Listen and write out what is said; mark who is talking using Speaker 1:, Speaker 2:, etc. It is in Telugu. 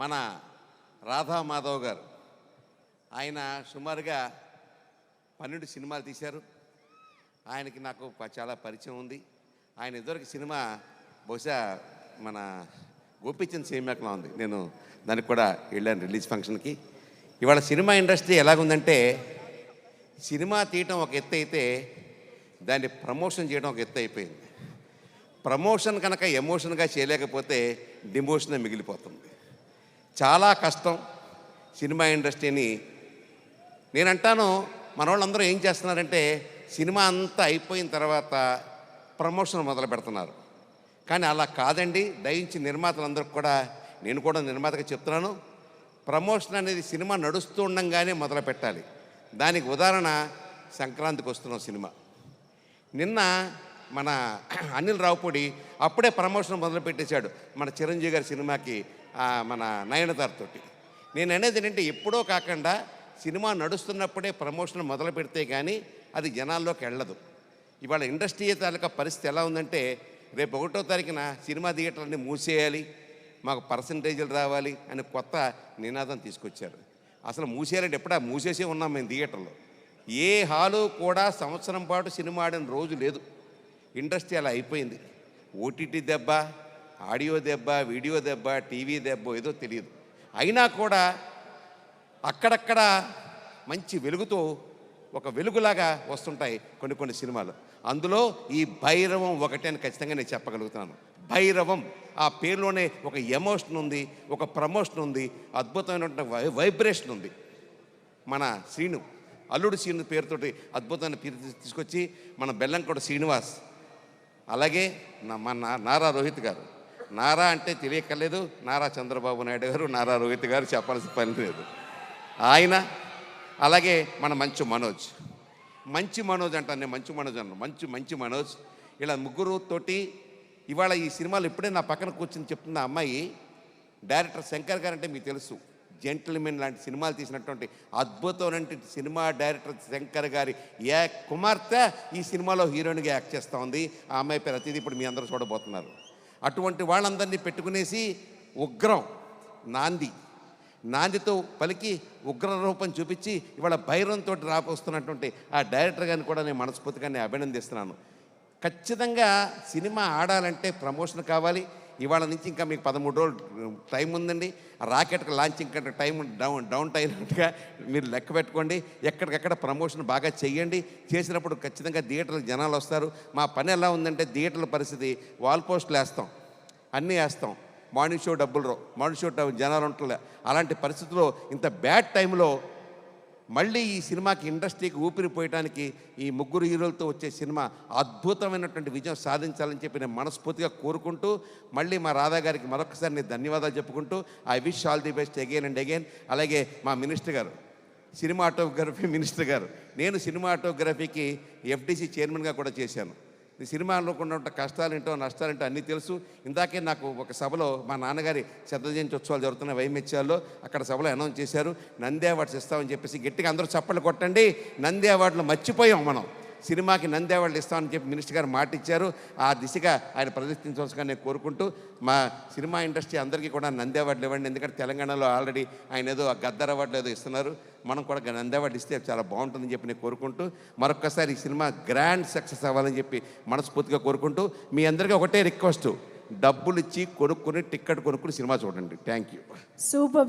Speaker 1: మన రాధా మాధవ్ గారు. ఆయన సుమారుగా 12 సినిమాలు తీశారు. ఆయనకి నాకు చాలా పరిచయం ఉంది. ఆయన ఇదివరకు సినిమా బహుశా మన గోపీచంద్ సేమ్యాక్లా ఉంది. నేను దానికి కూడా వెళ్ళాను రిలీజ్ ఫంక్షన్కి. ఇవాళ సినిమా ఇండస్ట్రీ ఎలాగుందంటే, సినిమా తీయటం ఒక ఎత్తు అయితే దాన్ని ప్రమోషన్ చేయడం ఒక ఎత్తు అయిపోయింది. ప్రమోషన్ కనుక ఎమోషన్గా చేయలేకపోతే డిమోషనే మిగిలిపోతుంది. చాలా కష్టం సినిమా ఇండస్ట్రీని. నేనంటాను, మన వాళ్ళందరూ ఏం చేస్తున్నారంటే, సినిమా అంతా అయిపోయిన తర్వాత ప్రమోషన్ మొదలు పెడుతున్నారు. కానీ అలా కాదండి. దయించి నిర్మాతలందరికీ కూడా, నేను కూడా నిర్మాతగా చెప్తున్నాను, ప్రమోషన్ అనేది సినిమా నడుస్తూ ఉండంగానే మొదలు పెట్టాలి. దానికి ఉదాహరణ సంక్రాంతికి వస్తున్నాం సినిమా. నిన్న మన అనిల్ రావుపూడి అప్పుడే ప్రమోషన్ మొదలు పెట్టేశాడు మన చిరంజీవి గారి సినిమాకి, మన నయనతారతోటి. నేను అనేది ఏంటంటే, ఎప్పుడో కాకుండా సినిమా నడుస్తున్నప్పుడే ప్రమోషన్ మొదలు పెడితే కానీ అది జనాల్లోకి వెళ్ళదు. ఇవాళ ఇండస్ట్రీ తాలూకా పరిస్థితి ఎలా ఉందంటే, రేపు 1వ తారీఖున సినిమా థియేటర్లన్నీ మూసేయాలి, మాకు పర్సంటేజీలు రావాలి అని కొత్త నినాదం తీసుకొచ్చారు. అసలు మూసేయాలంటే ఎప్పుడా మూసేసే ఉన్నాం మేము థియేటర్లో. ఏ హాలు కూడా సంవత్సరం పాటు సినిమా ఆడిన రోజు లేదు. ఇండస్ట్రీ అలా అయిపోయింది. ఓటీటీ దెబ్బ, ఆడియో దెబ్బ, వీడియో దెబ్బ, టీవీ దెబ్బ ఏదో తెలియదు. అయినా కూడా అక్కడక్కడ మంచి వెలుగుతో ఒక వెలుగులాగా వస్తుంటాయి కొన్ని సినిమాలు. అందులో ఈ భైరవం ఒకటే అని ఖచ్చితంగా నేను చెప్పగలుగుతున్నాను. భైరవం ఆ పేరులోనే ఒక ఎమోషన్ ఉంది, ఒక ప్రమోషన్ ఉంది, అద్భుతమైనటువంటి వైబ్రేషన్ ఉంది. మన శ్రీను, అల్లుడు శ్రీను పేరుతోటి అద్భుతమైన పేరు తీసుకొచ్చి మన బెల్లంకొండ శ్రీనివాస్, అలాగే మన నారా రోహిత్ గారు. నారా అంటే తెలియక్కర్లేదు, నారా చంద్రబాబు నాయుడు గారు, నారా రోహిత్ గారు చెప్పాల్సిన పని లేదు. ఆయన, అలాగే మన మంచు మనోజ్ అంటాను నేను, మంచు మనోజ్. ఇలా ముగ్గురు తోటి ఇవాళ ఈ సినిమాలు ఇప్పుడే నా పక్కన కూర్చొని చెప్తున్న అమ్మాయి డైరెక్టర్ శంకర్ గారు అంటే మీకు తెలుసు. జెంటిల్మెన్ లాంటి సినిమాలు తీసినటువంటి అద్భుతమైన సినిమా డైరెక్టర్ శంకర్ గారి కుమార్తె ఈ సినిమాలో హీరోయిన్గా యాక్ట్ చేస్తూ ఉంది. ఆ అమ్మాయి పేరు అతిథి, ఇప్పుడు మీ అందరూ చూడబోతున్నారు. అటువంటి వాళ్ళందరినీ పెట్టుకునేసి ఉగ్రం నాందితో పలికి ఉగ్ర రూపం చూపించి ఇవాళ భైరవంతో రాపోస్తున్నటువంటి ఆ డైరెక్టర్ గారిని కూడా నేను మనస్ఫూర్తిగా అభినందిస్తున్నాను. ఖచ్చితంగా సినిమా ఆడాలంటే ప్రమోషన్ కావాలి. ఇవాళ నుంచి ఇంకా మీకు 13 రోజులు టైం ఉందండి. రాకెట్కి లాంచ్ ఇంకా టైం డౌన్ అయినట్టుగా మీరు లెక్క పెట్టుకోండి. ఎక్కడికక్కడ ప్రమోషన్ బాగా చెయ్యండి. చేసినప్పుడు ఖచ్చితంగా థియేటర్లకు జనాలు వస్తారు. మా పని ఎలా ఉందంటే, థియేటర్ల పరిస్థితి వాల్ పోస్టులు వేస్తాం, అన్నీ వేస్తాం, మార్నింగ్ షో డబ్బులు రావు, మార్నింగ్ షో జనాలు ఉంటలే. అలాంటి పరిస్థితుల్లో ఇంత బ్యాడ్ టైంలో మళ్ళీ ఈ సినిమాకి ఇండస్ట్రీకి ఊపిరిపోయడానికి ఈ ముగ్గురు హీరోలతో వచ్చే సినిమా అద్భుతమైనటువంటి విజయం సాధించాలని చెప్పి నేను మనస్ఫూర్తిగా కోరుకుంటూ, మళ్ళీ మా రాధా గారికి మరొకసారి నేను ధన్యవాదాలు చెప్పుకుంటూ, I wish all the best again and again. అలాగే మా మినిస్టర్ గారు, సినిమాటోగ్రఫీ మినిస్టర్ గారు, నేను సినిమాటోగ్రఫీకి ఎఫ్డీసీ చైర్మన్గా కూడా చేశాను. ఈ సినిమాలో ఉన్న కష్టాలేంటో నష్టాలేంటో అన్నీ తెలుసు. ఇందాకే నాకు ఒక సభలో మా నాన్నగారి శత జయంతి ఉత్సవాలు జరుగుతున్న వైమెత్యాల్లో, అక్కడ సభలో అనౌన్స్ చేశారు, నంది అవార్డ్స్ ఇస్తామని చెప్పేసి. గట్టిగా అందరూ చప్పట్లు కొట్టండి. నంది అవార్డులు మర్చిపోయాం మనం. సినిమాకి నంది అవార్డులు ఇస్తామని చెప్పి మినిస్టర్ గారు మాట ఇచ్చారు. ఆ దిశగా ఆయన ప్రదర్శించవలసిగా నేను కోరుకుంటూ, మా సినిమా ఇండస్ట్రీ అందరికీ కూడా నంది అవార్డులు ఇవ్వండి. ఎందుకంటే తెలంగాణలో ఆల్రెడీ ఆయన ఏదో గద్దర్ అవార్డులు ఏదో ఇస్తున్నారు, మనం కూడా నంది అవార్డు ఇస్తే చాలా బాగుంటుందని చెప్పి నేను కోరుకుంటూ, మరొక్కసారి ఈ సినిమా గ్రాండ్ సక్సెస్ అవ్వాలని చెప్పి మనస్ఫూర్తిగా కోరుకుంటూ, మీ అందరికీ ఒకటే రిక్వెస్ట్, డబ్బులు ఇచ్చి టికెట్ కొనుక్కుని సినిమా చూడండి. Thank you.
Speaker 2: సూపర్.